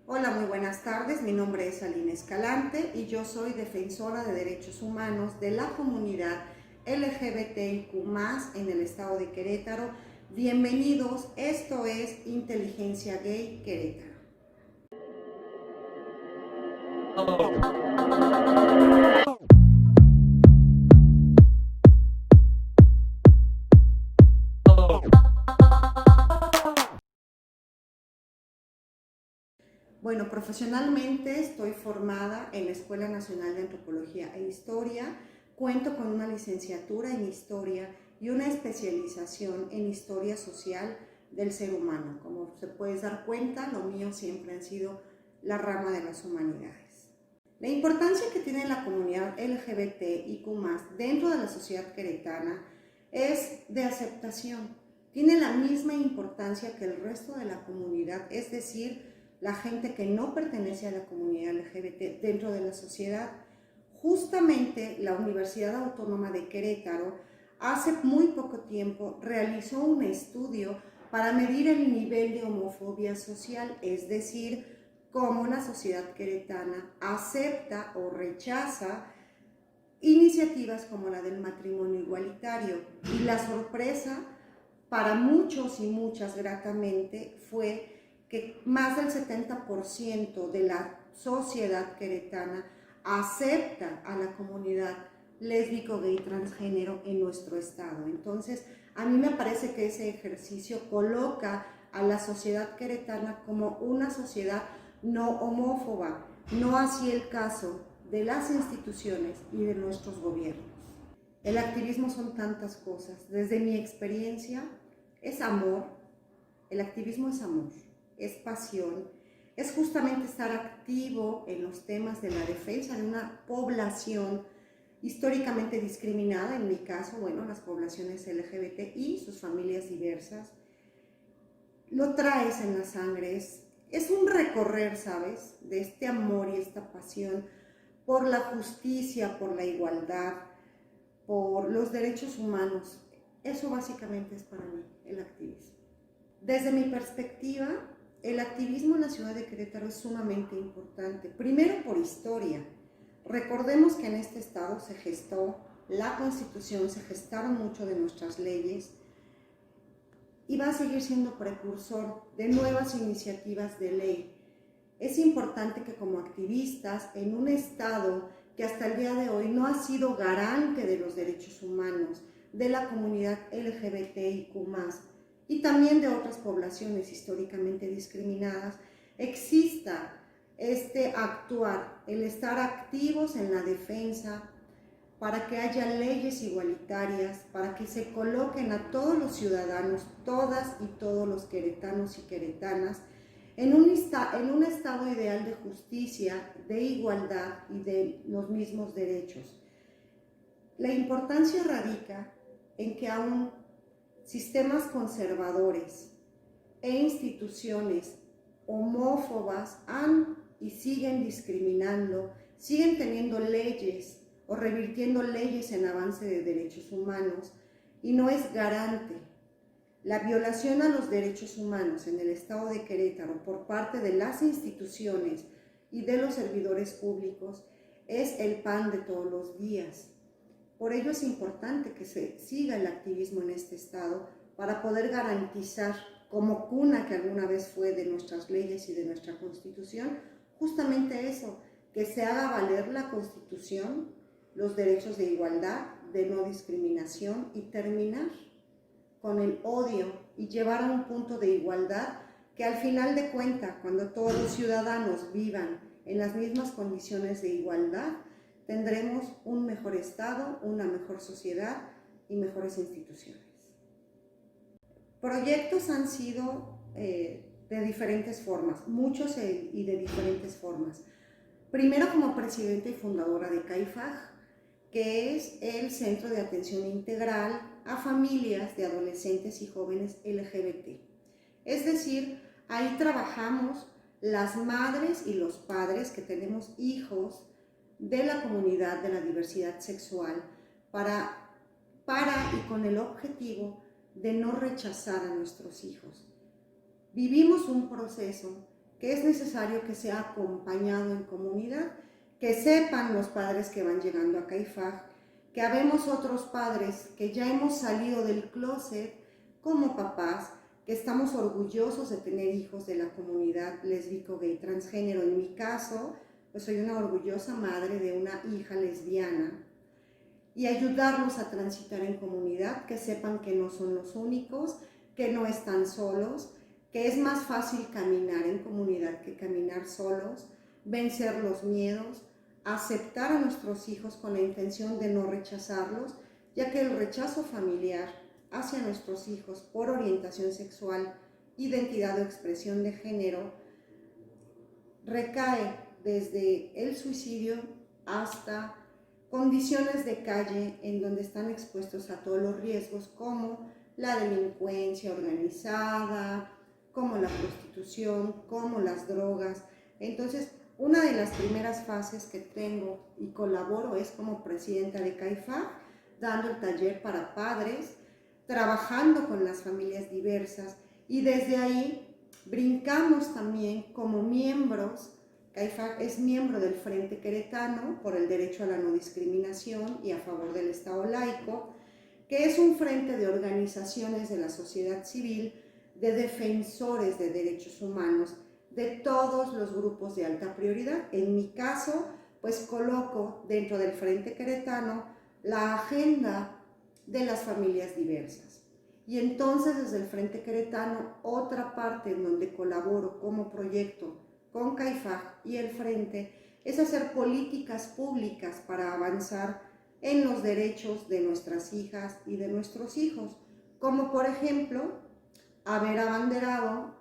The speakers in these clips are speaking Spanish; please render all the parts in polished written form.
Hola, muy buenas tardes. Mi nombre es Aline Escalante y yo soy defensora de derechos humanos de la comunidad LGBTIQ+ en el estado de Querétaro. Bienvenidos, esto es Inteligencia Gay Querétaro. Bueno, profesionalmente estoy formada en la Escuela Nacional de Antropología e Historia. Cuento con una licenciatura en Historia y una especialización en Historia Social del Ser Humano. Como se puedes dar cuenta, lo mío siempre han sido la rama de las humanidades. La importancia que tiene la comunidad LGBTIQ+ dentro de la sociedad queretana es de aceptación. Tiene la misma importancia que el resto de la comunidad, es decir, la gente que no pertenece a la comunidad LGBT dentro de la sociedad. Justamente la Universidad Autónoma de Querétaro hace muy poco tiempo realizó un estudio para medir el nivel de homofobia social, es decir, cómo la sociedad queretana acepta o rechaza iniciativas como la del matrimonio igualitario. Y la sorpresa para muchos y muchas gratamente fue que más del 70% de la sociedad queretana acepta a la comunidad lésbico, gay, transgénero en nuestro estado. Entonces, a mí me parece que ese ejercicio coloca a la sociedad queretana como una sociedad no homófoba, no así el caso de las instituciones y de nuestros gobiernos. El activismo son tantas cosas. Desde mi experiencia, es amor. El activismo es amor, es pasión, es justamente estar activo en los temas de la defensa de una población históricamente discriminada, en mi caso, bueno, las poblaciones LGBT y sus familias diversas. Lo traes en la sangre, es un recorrer, ¿sabes?, de este amor y esta pasión por la justicia, por la igualdad, por los derechos humanos. Eso básicamente es para mí el activismo. Desde mi perspectiva, el activismo en la ciudad de Querétaro es sumamente importante. Primero por historia. Recordemos que en este estado se gestó la Constitución, se gestaron mucho de nuestras leyes y va a seguir siendo precursor de nuevas iniciativas de ley. Es importante que como activistas en un estado que hasta el día de hoy no ha sido garante de los derechos humanos de la comunidad LGBTIQ+, y también de otras poblaciones históricamente discriminadas, exista este actuar, el estar activos en la defensa para que haya leyes igualitarias, para que se coloquen a todos los ciudadanos, todas y todos los queretanos y queretanas, en un estado ideal de justicia, de igualdad y de los mismos derechos. La importancia radica en que aún sistemas conservadores e instituciones homófobas han y siguen discriminando, siguen teniendo leyes o revirtiendo leyes en avance de derechos humanos y no es garante. La violación a los derechos humanos en el estado de Querétaro por parte de las instituciones y de los servidores públicos es el pan de todos los días. Por ello es importante que se siga el activismo en este estado para poder garantizar, como cuna que alguna vez fue de nuestras leyes y de nuestra Constitución, justamente eso, que se haga valer la Constitución, los derechos de igualdad, de no discriminación y terminar con el odio y llevar a un punto de igualdad que al final de cuentas, cuando todos los ciudadanos vivan en las mismas condiciones de igualdad, tendremos un mejor estado, una mejor sociedad y mejores instituciones. Proyectos han sido de diferentes formas, muchos y de diferentes formas. Primero como presidenta y fundadora de CAIFAG, que es el Centro de Atención Integral a Familias de Adolescentes y Jóvenes LGBT. Es decir, ahí trabajamos las madres y los padres que tenemos hijos de la comunidad de la diversidad sexual para y con el objetivo de no rechazar a nuestros hijos. Vivimos un proceso que es necesario que sea acompañado en comunidad, que sepan los padres que van llegando a CAIFAG, que habemos otros padres que ya hemos salido del closet como papás, que estamos orgullosos de tener hijos de la comunidad lésbico, gay, transgénero. En mi caso, pues soy una orgullosa madre de una hija lesbiana, y ayudarlos a transitar en comunidad, que sepan que no son los únicos, que no están solos, que es más fácil caminar en comunidad que caminar solos, vencer los miedos, aceptar a nuestros hijos con la intención de no rechazarlos, ya que el rechazo familiar hacia nuestros hijos por orientación sexual, identidad o expresión de género recae desde el suicidio hasta condiciones de calle en donde están expuestos a todos los riesgos, como la delincuencia organizada, como la prostitución, como las drogas. Entonces, una de las primeras fases que tengo y colaboro es como presidenta de CAIFAG, dando el taller para padres, trabajando con las familias diversas, y desde ahí brincamos también como miembros. CAIFAG es miembro del Frente Queretano por el derecho a la no discriminación y a favor del Estado laico, que es un frente de organizaciones de la sociedad civil, de defensores de derechos humanos, de todos los grupos de alta prioridad. En mi caso, pues coloco dentro del Frente Queretano la agenda de las familias diversas. Y entonces desde el Frente Queretano, otra parte en donde colaboro como proyecto con CAIFAG y el Frente, es hacer políticas públicas para avanzar en los derechos de nuestras hijas y de nuestros hijos, como por ejemplo haber abanderado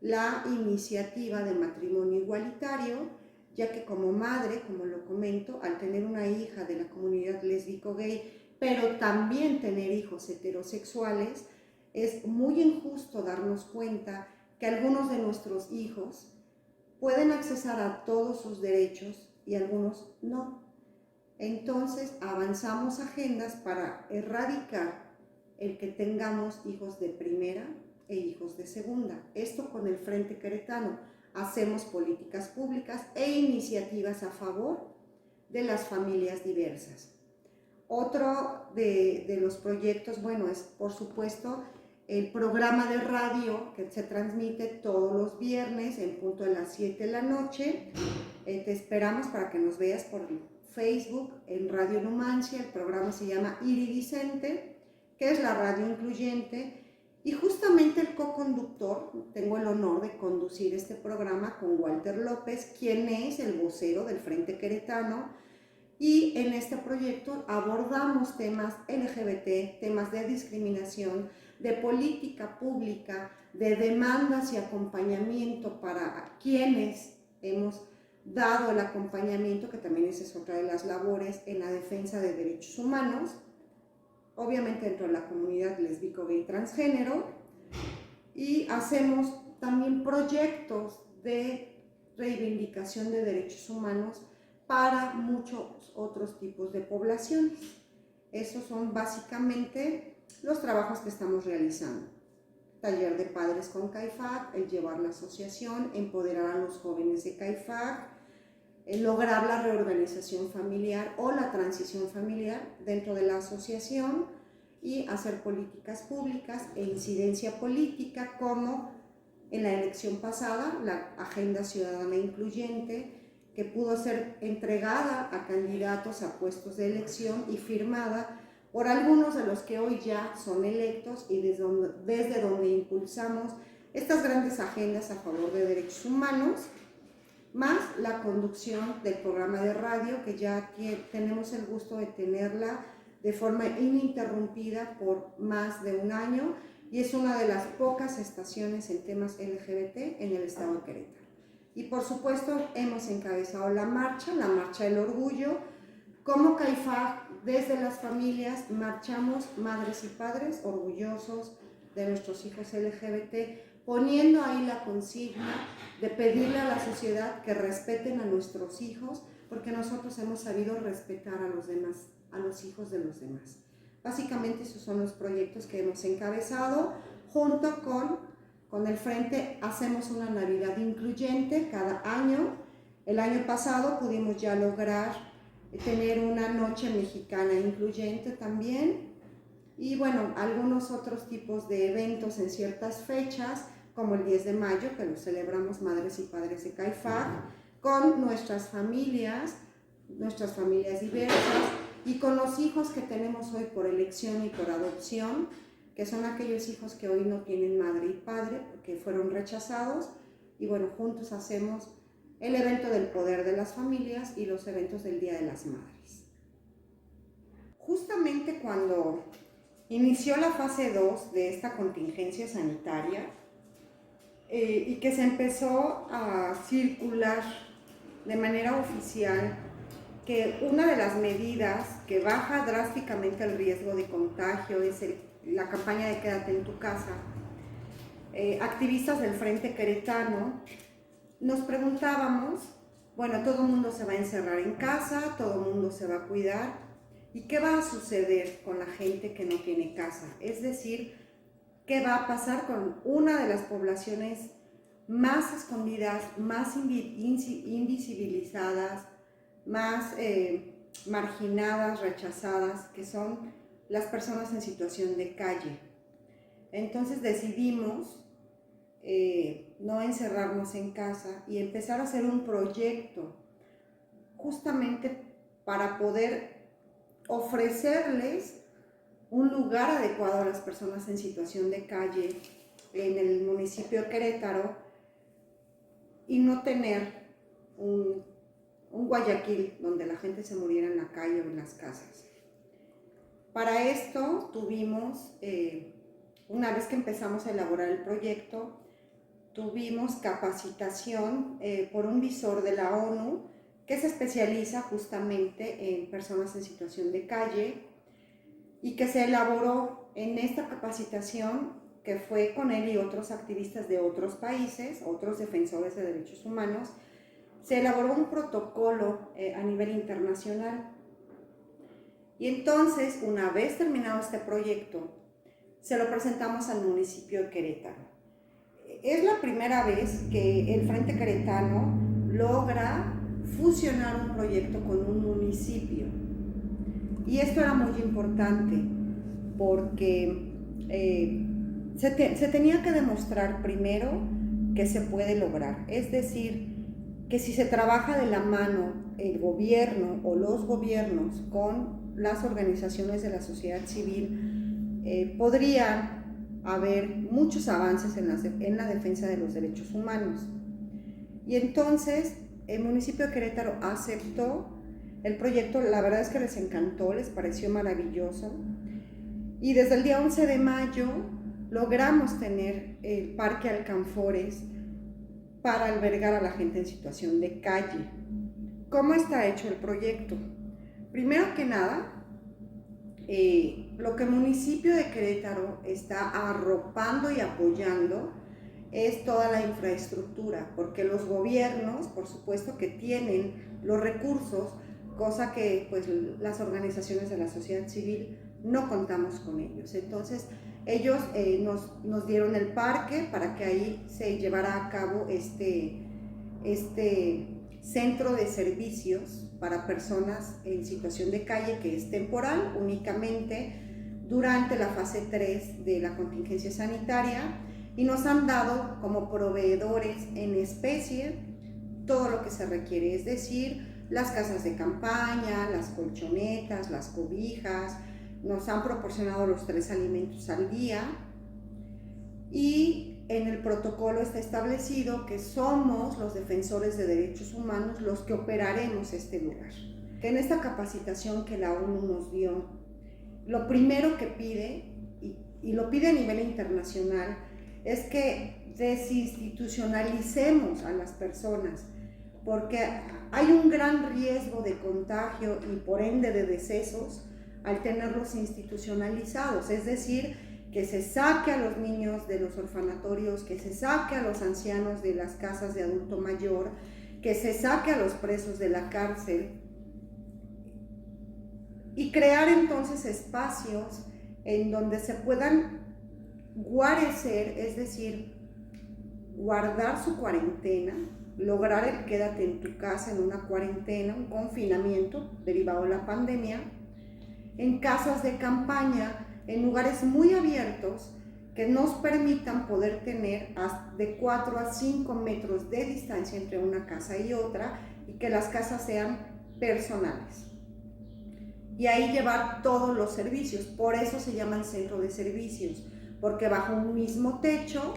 la iniciativa de matrimonio igualitario, ya que como madre, como lo comento, al tener una hija de la comunidad lésbico-gay, pero también tener hijos heterosexuales, es muy injusto darnos cuenta que algunos de nuestros hijos pueden accesar a todos sus derechos y algunos no. Entonces avanzamos agendas para erradicar el que tengamos hijos de primera e hijos de segunda. Esto con el Frente Queretano. Hacemos políticas públicas e iniciativas a favor de las familias diversas. Otro de los proyectos, bueno, es por supuesto el programa de radio que se transmite todos los viernes en punto de las 7 de la noche. Te esperamos para que nos veas por Facebook en Radio Numancia. El programa se llama Iridicente, que es la radio incluyente, y justamente el co-conductor, tengo el honor de conducir este programa con Walter López, quien es el vocero del Frente Queretano, y en este proyecto abordamos temas LGBT, temas de discriminación, de política pública, de demandas y acompañamiento para quienes hemos dado el acompañamiento, que también esa es otra de las labores en la defensa de derechos humanos, obviamente dentro de la comunidad lésbico, gay, transgénero, y hacemos también proyectos de reivindicación de derechos humanos para muchos otros tipos de poblaciones. Esos son básicamente los trabajos que estamos realizando. Taller de padres con CAIFAG, el llevar la asociación, empoderar a los jóvenes de CAIFAG, lograr la reorganización familiar o la transición familiar dentro de la asociación, y hacer políticas públicas e incidencia política, como en la elección pasada, la Agenda Ciudadana Incluyente, que pudo ser entregada a candidatos a puestos de elección y firmada por algunos de los que hoy ya son electos, y desde donde impulsamos estas grandes agendas a favor de derechos humanos, más la conducción del programa de radio, que ya tenemos el gusto de tenerla de forma ininterrumpida por más de un año, y es una de las pocas estaciones en temas LGBT en el estado de Querétaro. Y por supuesto hemos encabezado la marcha del orgullo. Como CAIFAG, desde las familias marchamos madres y padres orgullosos de nuestros hijos LGBT, poniendo ahí la consigna de pedirle a la sociedad que respeten a nuestros hijos, porque nosotros hemos sabido respetar a los demás, a los hijos de los demás. Básicamente esos son los proyectos que hemos encabezado junto con Con el Frente hacemos una Navidad incluyente cada año. El año pasado pudimos ya lograr tener una noche mexicana incluyente también. Y bueno, algunos otros tipos de eventos en ciertas fechas, como el 10 de mayo, que lo celebramos Madres y Padres de CAIFAC, con nuestras familias diversas, y con los hijos que tenemos hoy por elección y por adopción, que son aquellos hijos que hoy no tienen madre y padre, que fueron rechazados, y bueno, juntos hacemos el evento del poder de las familias y los eventos del Día de las Madres. Justamente cuando inició la fase 2 de esta contingencia sanitaria y que se empezó a circular de manera oficial que una de las medidas que baja drásticamente el riesgo de contagio es la campaña de Quédate en tu casa, activistas del Frente Queretano nos preguntábamos, bueno, todo el mundo se va a encerrar en casa, todo el mundo se va a cuidar, ¿y qué va a suceder con la gente que no tiene casa? Es decir, ¿qué va a pasar con una de las poblaciones más escondidas, más invisibilizadas, más marginadas, rechazadas, que son las personas en situación de calle? Entonces decidimos no encerrarnos en casa y empezar a hacer un proyecto justamente para poder ofrecerles un lugar adecuado a las personas en situación de calle en el municipio de Querétaro y no tener un Guayaquil donde la gente se muriera en la calle o en las casas. Para esto tuvimos, una vez que empezamos a elaborar el proyecto, tuvimos capacitación por un visor de la ONU que se especializa justamente en personas en situación de calle y que se elaboró en esta capacitación, que fue con él y otros activistas de otros países, otros defensores de derechos humanos. Se elaboró un protocolo a nivel internacional. Y entonces, una vez terminado este proyecto, se lo presentamos al municipio de Querétaro. Es la primera vez que el Frente Queretano logra fusionar un proyecto con un municipio. Y esto era muy importante porque se tenía que demostrar primero que se puede lograr. Es decir, que si se trabaja de la mano el gobierno o los gobiernos con las organizaciones de la sociedad civil, podría haber muchos avances en la defensa de los derechos humanos. Y entonces el municipio de Querétaro aceptó el proyecto. La verdad es que les encantó, les pareció maravilloso, y desde el día 11 de mayo logramos tener el Parque Alcanfores para albergar a la gente en situación de calle. ¿Cómo está hecho el proyecto? Primero que nada, lo que el municipio de Querétaro está arropando y apoyando es toda la infraestructura, porque los gobiernos, por supuesto que tienen los recursos, cosa que pues las organizaciones de la sociedad civil no contamos con ellos. Entonces ellos nos dieron el parque para que ahí se llevara a cabo este centro de servicios para personas en situación de calle, que es temporal únicamente durante la fase 3 de la contingencia sanitaria, y nos han dado como proveedores en especie todo lo que se requiere, es decir, las casas de campaña, las colchonetas, las cobijas, nos han proporcionado los 3 alimentos al día, y en el protocolo está establecido que somos los defensores de derechos humanos los que operaremos este lugar. En esta capacitación que la ONU nos dio, lo primero que pide, y lo pide a nivel internacional, es que desinstitucionalicemos a las personas, porque hay un gran riesgo de contagio y por ende de decesos al tenerlos institucionalizados, es decir, que se saque a los niños de los orfanatorios, que se saque a los ancianos de las casas de adulto mayor, que se saque a los presos de la cárcel, y crear entonces espacios en donde se puedan guarecer, es decir, guardar su cuarentena, lograr el quédate en tu casa en una cuarentena, un confinamiento derivado de la pandemia, en casas de campaña, en lugares muy abiertos que nos permitan poder tener de 4 a 5 metros de distancia entre una casa y otra y que las casas sean personales. Y ahí llevar todos los servicios, por eso se llaman centro de servicios, porque bajo un mismo techo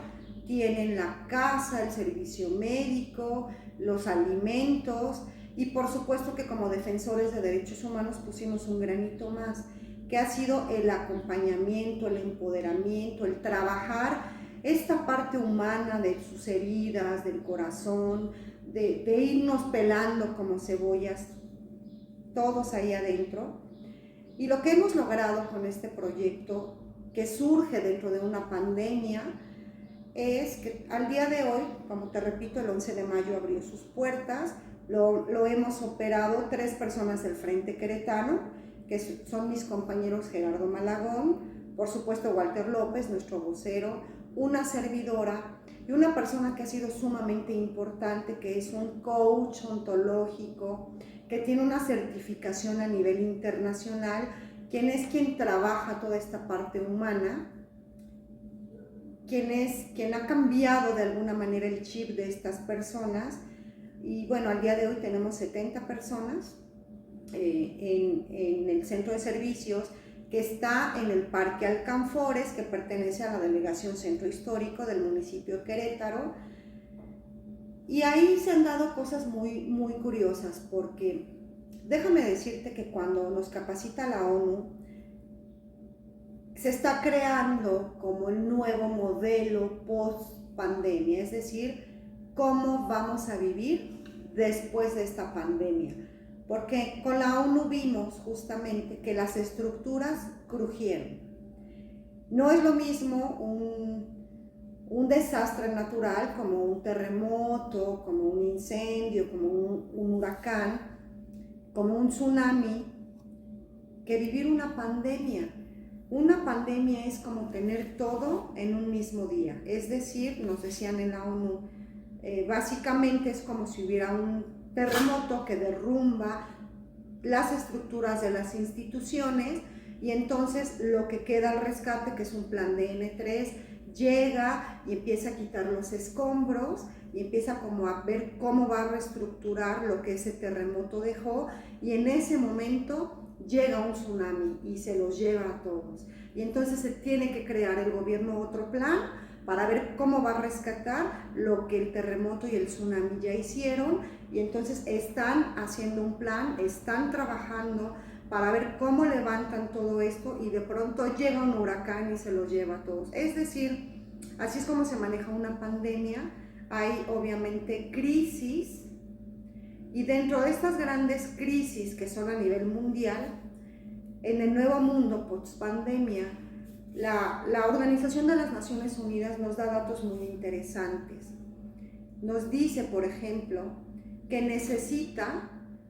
tienen la casa, el servicio médico, los alimentos y por supuesto que como defensores de derechos humanos pusimos un granito más, que ha sido el acompañamiento, el empoderamiento, el trabajar esta parte humana de sus heridas, del corazón, de irnos pelando como cebollas, todos ahí adentro. Y lo que hemos logrado con este proyecto, que surge dentro de una pandemia, es que al día de hoy, como te repito, el 11 de mayo abrió sus puertas, lo hemos operado 3 personas del Frente Queretano, que son mis compañeros Gerardo Malagón, por supuesto Walter López, nuestro vocero, una servidora y una persona que ha sido sumamente importante, que es un coach ontológico, que tiene una certificación a nivel internacional, quien trabaja toda esta parte humana, quien ha cambiado de alguna manera el chip de estas personas. Y bueno, al día de hoy tenemos 70 personas en el centro de servicios que está en el Parque Alcanfores, que pertenece a la Delegación Centro Histórico del municipio de Querétaro. Y ahí se han dado cosas muy, muy curiosas, porque déjame decirte que cuando nos capacita la ONU, se está creando como el nuevo modelo post-pandemia, es decir, cómo vamos a vivir después de esta pandemia. Porque con la ONU vimos justamente que las estructuras crujieron. No es lo mismo un desastre natural como un terremoto, como un incendio, como un huracán, como un tsunami, que vivir una pandemia. Una pandemia es como tener todo en un mismo día, es decir, nos decían en la ONU, básicamente es como si hubiera un terremoto que derrumba las estructuras de las instituciones y entonces lo que queda al rescate, que es un plan de N3, llega y empieza a quitar los escombros y empieza como a ver cómo va a reestructurar lo que ese terremoto dejó y en ese momento llega un tsunami y se los lleva a todos. Y entonces se tiene que crear el gobierno otro plan para ver cómo va a rescatar lo que el terremoto y el tsunami ya hicieron y entonces están haciendo un plan, están trabajando para ver cómo levantan todo esto y de pronto llega un huracán y se los lleva a todos. Es decir, así es como se maneja una pandemia. Hay obviamente crisis y dentro de estas grandes crisis que son a nivel mundial, en el nuevo mundo post-pandemia, la Organización de las Naciones Unidas nos da datos muy interesantes. Nos dice, por ejemplo, que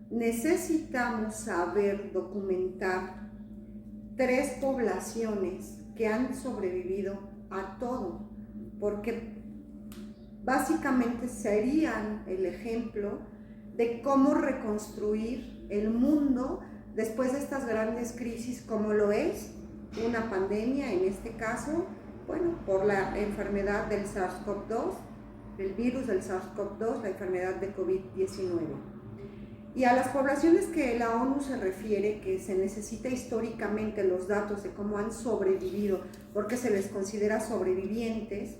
necesitamos saber documentar 3 poblaciones que han sobrevivido a todo, porque básicamente serían el ejemplo de cómo reconstruir el mundo después de estas grandes crisis, como lo es una pandemia, en este caso, bueno, por la enfermedad del SARS-CoV-2, el virus del SARS-CoV-2, la enfermedad de COVID-19. Y a las poblaciones que la ONU se refiere, que se necesita históricamente los datos de cómo han sobrevivido, porque se les considera sobrevivientes,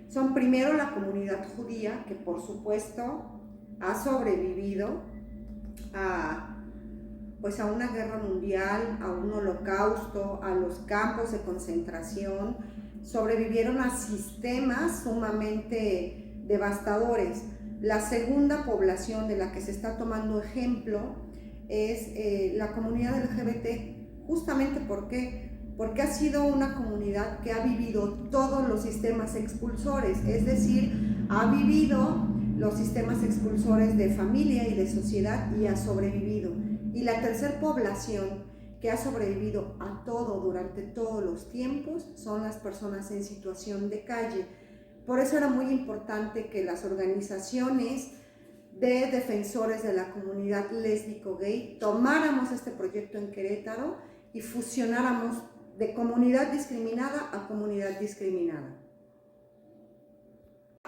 son primero la comunidad judía, que por supuesto ha sobrevivido a una guerra mundial, a un holocausto, a los campos de concentración, sobrevivieron a sistemas sumamente devastadores. La segunda población de la que se está tomando ejemplo es la comunidad LGBT, justamente porque ha sido una comunidad que ha vivido todos los sistemas expulsores, es decir, ha vivido los sistemas expulsores de familia y de sociedad y ha sobrevivido. Y la tercera población que ha sobrevivido a todo durante todos los tiempos son las personas en situación de calle, por eso era muy importante que las organizaciones de defensores de la comunidad lésbico-gay tomáramos este proyecto en Querétaro y fusionáramos de comunidad discriminada a comunidad discriminada.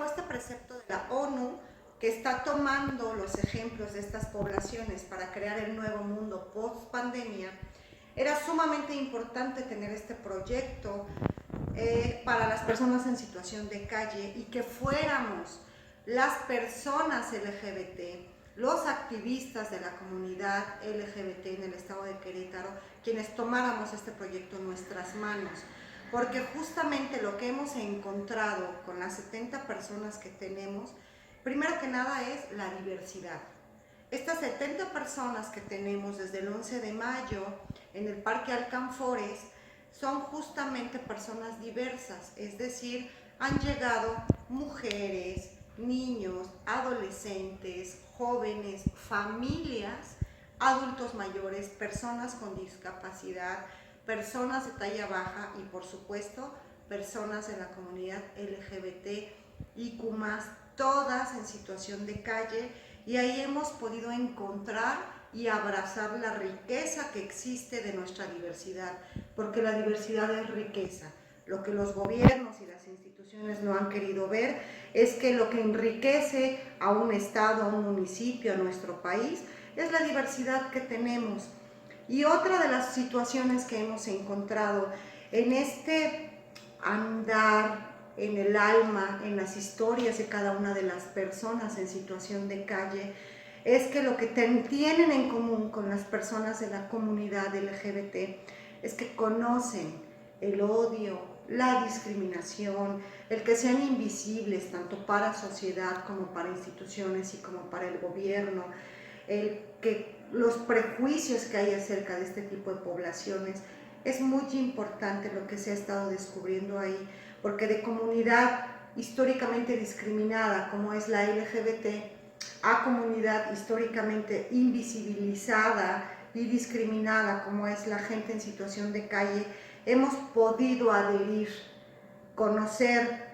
Este precepto de la ONU, que está tomando los ejemplos de estas poblaciones para crear el nuevo mundo post-pandemia, era sumamente importante tener este proyecto para las personas en situación de calle y que fuéramos las personas LGBT, los activistas de la comunidad LGBT en el estado de Querétaro, quienes tomáramos este proyecto en nuestras manos. Porque justamente lo que hemos encontrado con las 70 personas que tenemos, primero que nada es la diversidad. Estas 70 personas que tenemos desde el 11 de mayo en el Parque Alcanfores son justamente personas diversas, es decir, han llegado mujeres, niños, adolescentes, jóvenes, familias, adultos mayores, personas con discapacidad, personas de talla baja y por supuesto personas de la comunidad LGBTIQ+, todas en situación de calle, y ahí hemos podido encontrar y abrazar la riqueza que existe de nuestra diversidad, porque la diversidad es riqueza. Lo que los gobiernos y las instituciones no han querido ver es que lo que enriquece a un estado, a un municipio, a nuestro país, es la diversidad que tenemos. Y otra de las situaciones que hemos encontrado en este andar en el alma, en las historias de cada una de las personas en situación de calle, es que lo que tienen en común con las personas de la comunidad LGBT es que conocen el odio, la discriminación, el que sean invisibles tanto para sociedad como para instituciones y como para el gobierno, el que los prejuicios que hay acerca de este tipo de poblaciones. Es muy importante lo que se ha estado descubriendo ahí, porque de comunidad históricamente discriminada como es la LGBT a comunidad históricamente invisibilizada y discriminada como es la gente en situación de calle, hemos podido adherir, conocer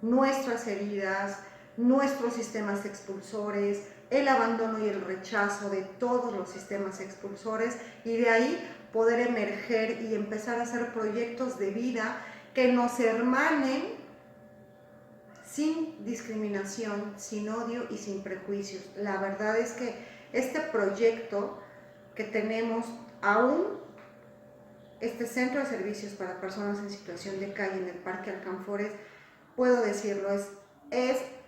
nuestras heridas, nuestros sistemas expulsores, el abandono y el rechazo de todos los sistemas expulsores, y de ahí poder emerger y empezar a hacer proyectos de vida que nos hermanen sin discriminación, sin odio y sin prejuicios. La verdad es que este proyecto que tenemos aún, este centro de servicios para personas en situación de calle en el Parque Alcanfores, puedo decirlo,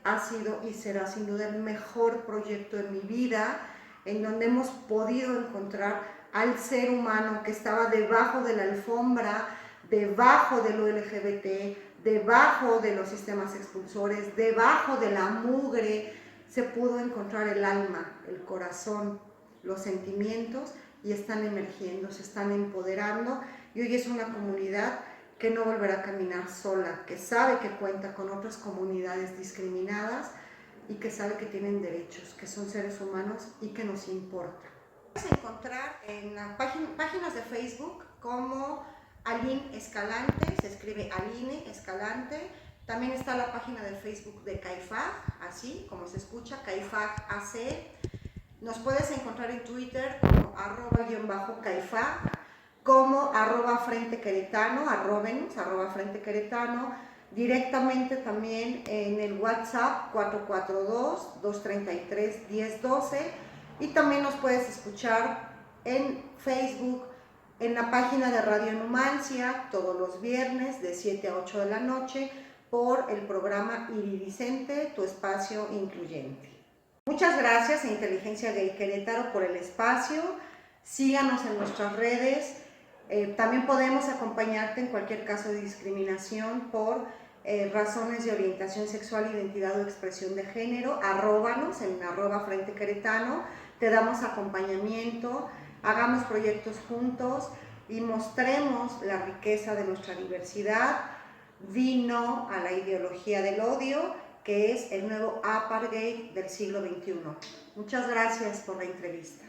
ha sido y será sin duda el mejor proyecto de mi vida, en donde hemos podido encontrar al ser humano que estaba debajo de la alfombra, debajo de lo LGBT, debajo de los sistemas expulsores, debajo de la mugre. Se pudo encontrar el alma, el corazón, los sentimientos, y están emergiendo, se están empoderando, y hoy es una comunidad que no volverá a caminar sola, que sabe que cuenta con otras comunidades discriminadas y que sabe que tienen derechos, que son seres humanos y que nos importa. Puedes encontrar en las páginas de Facebook como Aline Escalante, se escribe Aline Escalante. También está la página de Facebook de CAIFAG, así como se escucha, CAIFAG AC. Nos puedes encontrar en Twitter como @_CAIFAG, como @Frente Queretano, @Frente Queretano, directamente también en el WhatsApp 442-233-1012, y también nos puedes escuchar en Facebook, en la página de Radio Numancia, todos los viernes de 7 a 8 de la noche, por el programa Iridicente, tu espacio incluyente. Muchas gracias a Inteligencia Gay Querétaro por el espacio. Síganos en nuestras redes. También podemos acompañarte en cualquier caso de discriminación por razones de orientación sexual, identidad o expresión de género. Arróbanos en @Frente Queretano. Te damos acompañamiento, hagamos proyectos juntos y mostremos la riqueza de nuestra diversidad. Di no a la ideología del odio, que es el nuevo apartheid del siglo XXI. Muchas gracias por la entrevista.